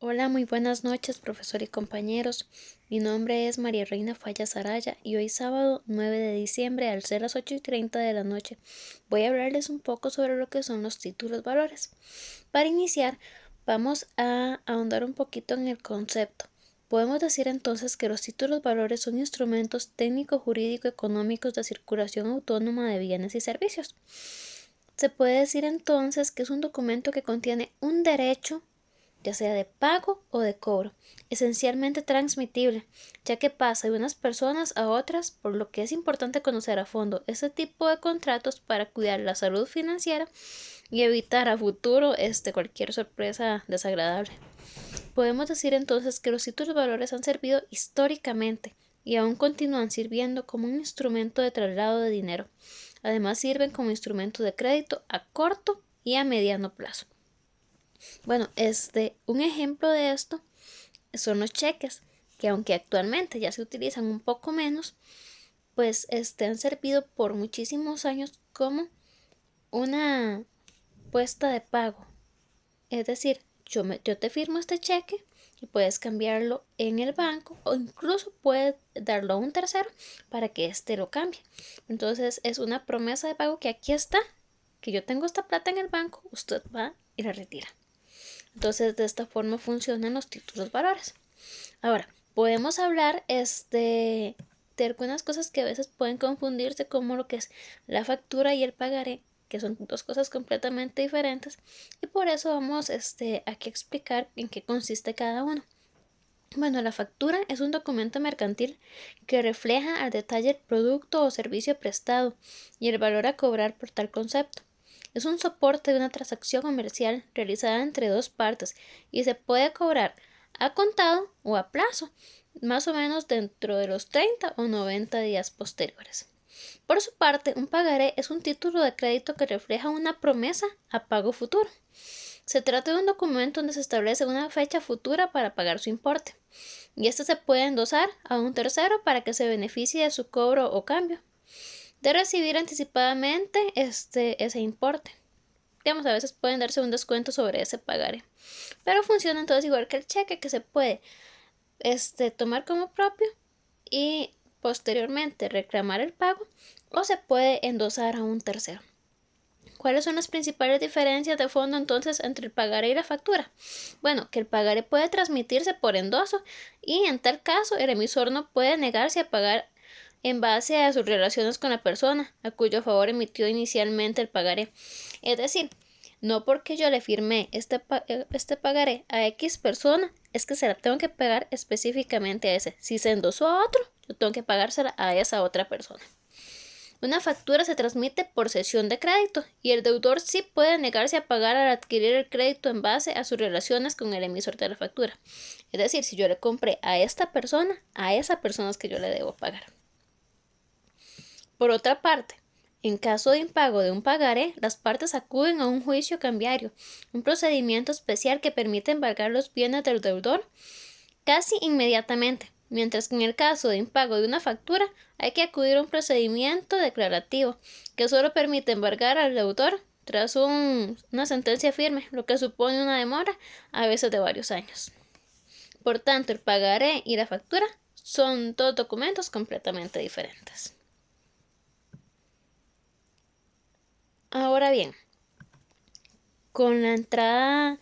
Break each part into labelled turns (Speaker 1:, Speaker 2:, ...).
Speaker 1: Hola, muy buenas noches, profesor y compañeros. Mi nombre es María Reina Fallas Araya y hoy sábado 9 de diciembre, al ser las 8:30 de la noche, voy a hablarles un poco sobre lo que son los títulos valores. Para iniciar, vamos a ahondar un poquito en el concepto. Podemos decir entonces que los títulos valores son instrumentos técnico-jurídico-económicos de circulación autónoma de bienes y servicios. Se puede decir entonces que es un documento que contiene un derecho, ya sea de pago o de cobro, esencialmente transmitible, ya que pasa de unas personas a otras, por lo que es importante conocer a fondo ese tipo de contratos para cuidar la salud financiera y evitar a futuro cualquier sorpresa desagradable. Podemos decir entonces que los títulos de valores han servido históricamente y aún continúan sirviendo como un instrumento de traslado de dinero. Además sirven como instrumento de crédito a corto y a mediano plazo. Bueno, un ejemplo de esto son los cheques, que aunque actualmente ya se utilizan un poco menos, pues han servido por muchísimos años como una puesta de pago. Es decir, yo te firmo este cheque y puedes cambiarlo en el banco o incluso puedes darlo a un tercero para que éste lo cambie. Entonces es una promesa de pago que aquí está, que yo tengo esta plata en el banco, usted va y la retira. Entonces de esta forma funcionan los títulos valores. Ahora, podemos hablar de algunas cosas que a veces pueden confundirse, como lo que es la factura y el pagaré, que son dos cosas completamente diferentes, y por eso vamos aquí a explicar en qué consiste cada uno. Bueno, la factura es un documento mercantil que refleja al detalle el producto o servicio prestado y el valor a cobrar por tal concepto. Es un soporte de una transacción comercial realizada entre dos partes y se puede cobrar a contado o a plazo, más o menos dentro de los 30 o 90 días posteriores. Por su parte, un pagaré es un título de crédito que refleja una promesa a pago futuro. Se trata de un documento donde se establece una fecha futura para pagar su importe, y este se puede endosar a un tercero para que se beneficie de su cobro o cambio, de recibir anticipadamente ese importe. Digamos, a veces pueden darse un descuento sobre ese pagaré, pero funciona entonces igual que el cheque, que se puede tomar como propio y posteriormente reclamar el pago, o se puede endosar a un tercero. ¿Cuáles son las principales diferencias de fondo entonces entre el pagaré y la factura? Bueno, que el pagaré puede transmitirse por endoso y en tal caso el emisor no puede negarse a pagar en base a sus relaciones con la persona a cuyo favor emitió inicialmente el pagaré. Es decir, no porque yo le firmé este pagaré a X persona, es que se la tengo que pagar específicamente a ese. Si se endosó a otro, yo tengo que pagársela a esa otra persona. Una factura se transmite por cesión de crédito y el deudor sí puede negarse a pagar al adquirir el crédito en base a sus relaciones con el emisor de la factura. Es decir, si yo le compré a esta persona, a esa persona es que yo le debo pagar. Por otra parte, en caso de impago de un pagaré, las partes acuden a un juicio cambiario, un procedimiento especial que permite embargar los bienes del deudor casi inmediatamente, mientras que en el caso de impago de una factura hay que acudir a un procedimiento declarativo que solo permite embargar al deudor tras una sentencia firme, lo que supone una demora a veces de varios años. Por tanto, el pagaré y la factura son dos documentos completamente diferentes. Ahora bien, con la entrada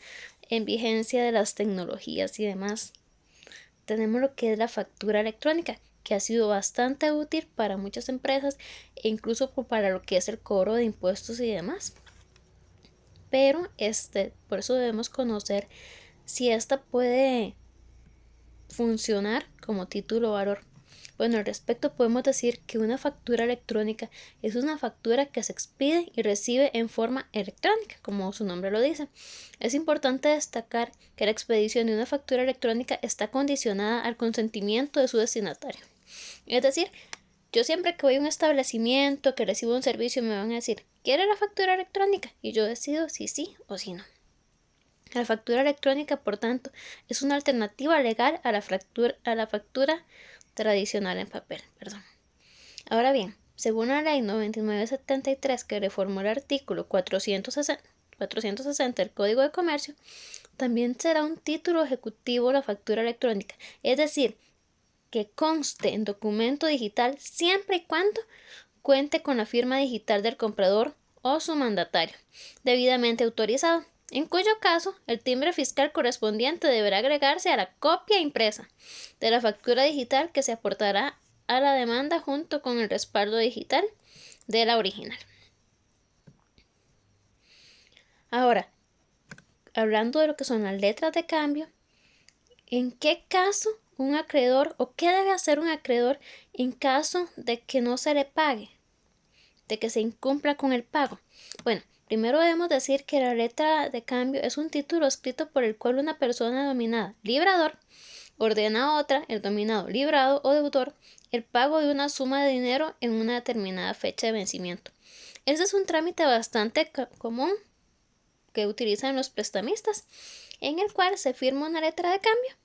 Speaker 1: en vigencia de las tecnologías y demás, tenemos lo que es la factura electrónica, que ha sido bastante útil para muchas empresas e incluso para lo que es el cobro de impuestos y demás. Pero por eso debemos conocer si esta puede funcionar como título o valor. Bueno, al respecto podemos decir que una factura electrónica es una factura que se expide y recibe en forma electrónica, como su nombre lo dice. Es importante destacar que la expedición de una factura electrónica está condicionada al consentimiento de su destinatario. Es decir, yo siempre que voy a un establecimiento, que recibo un servicio, me van a decir, ¿quiere la factura electrónica? Y yo decido si sí o si no. La factura electrónica, por tanto, es una alternativa legal a la factura tradicional en papel. Ahora bien, según la ley 9973 que reformó el artículo 460 del Código de Comercio, también será un título ejecutivo la factura electrónica, es decir, que conste en documento digital siempre y cuando cuente con la firma digital del comprador o su mandatario, debidamente autorizado, en cuyo caso el timbre fiscal correspondiente deberá agregarse a la copia impresa de la factura digital que se aportará a la demanda junto con el respaldo digital de la original. Ahora, hablando de lo que son las letras de cambio, ¿en qué caso un acreedor o qué debe hacer un acreedor en caso de que no se le pague, de que se incumpla con el pago? Bueno, primero debemos decir que la letra de cambio es un título escrito por el cual una persona denominada librador ordena a otra, el dominado librado o deudor, el pago de una suma de dinero en una determinada fecha de vencimiento. Este es un trámite bastante común que utilizan los prestamistas, en el cual se firma una letra de cambio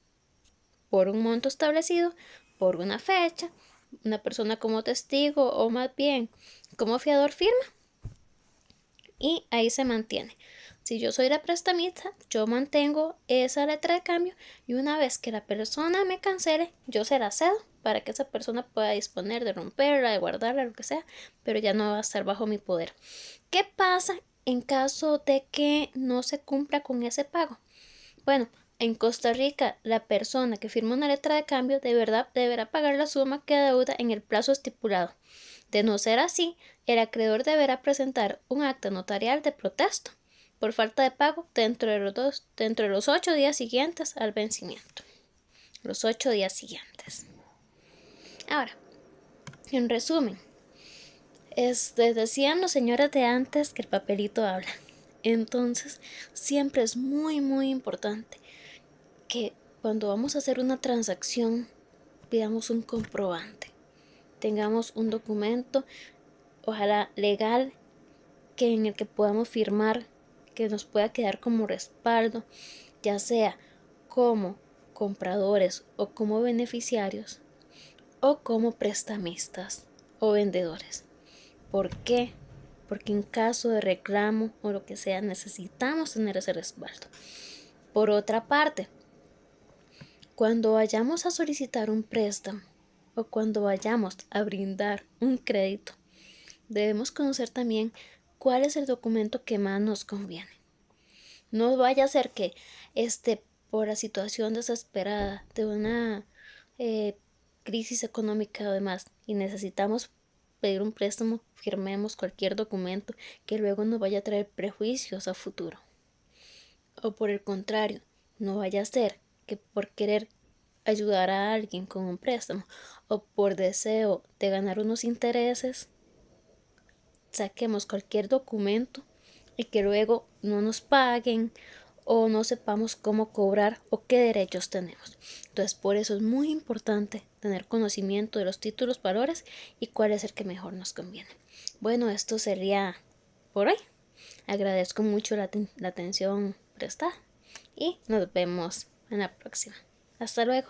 Speaker 1: por un monto establecido, por una fecha, una persona como testigo o más bien como fiador firma y ahí se mantiene. Si yo soy la prestamista, yo mantengo esa letra de cambio y una vez que la persona me cancele, yo se la cedo para que esa persona pueda disponer de romperla, de guardarla, lo que sea, pero ya no va a estar bajo mi poder. ¿Qué pasa en caso de que no se cumpla con ese pago? Bueno, en Costa Rica, la persona que firma una letra de cambio deberá pagar la suma que deuda en el plazo estipulado. De no ser así, el acreedor deberá presentar un acta notarial de protesto por falta de pago dentro de los 8 días siguientes al vencimiento. Los 8 días siguientes. Ahora, en resumen, decían los señores de antes que el papelito habla. Entonces, siempre es muy importante que cuando vamos a hacer una transacción pidamos un comprobante, tengamos un documento, ojalá legal, en el que podamos firmar, que nos pueda quedar como respaldo, ya sea como compradores o como beneficiarios o como prestamistas o vendedores. ¿Por qué? Porque en caso de reclamo o lo que sea necesitamos tener ese respaldo. Por otra parte, cuando vayamos a solicitar un préstamo o cuando vayamos a brindar un crédito, debemos conocer también cuál es el documento que más nos conviene. No vaya a ser que por la situación desesperada de una crisis económica o demás y necesitamos pedir un préstamo, firmemos cualquier documento que luego nos vaya a traer prejuicios a futuro. O por el contrario, no vaya a ser que por querer ayudar a alguien con un préstamo o por deseo de ganar unos intereses, saquemos cualquier documento y que luego no nos paguen o no sepamos cómo cobrar o qué derechos tenemos. Entonces, por eso es muy importante tener conocimiento de los títulos valores y cuál es el que mejor nos conviene. Bueno, esto sería por hoy. Agradezco mucho la atención prestada y nos vemos en la próxima. Hasta luego.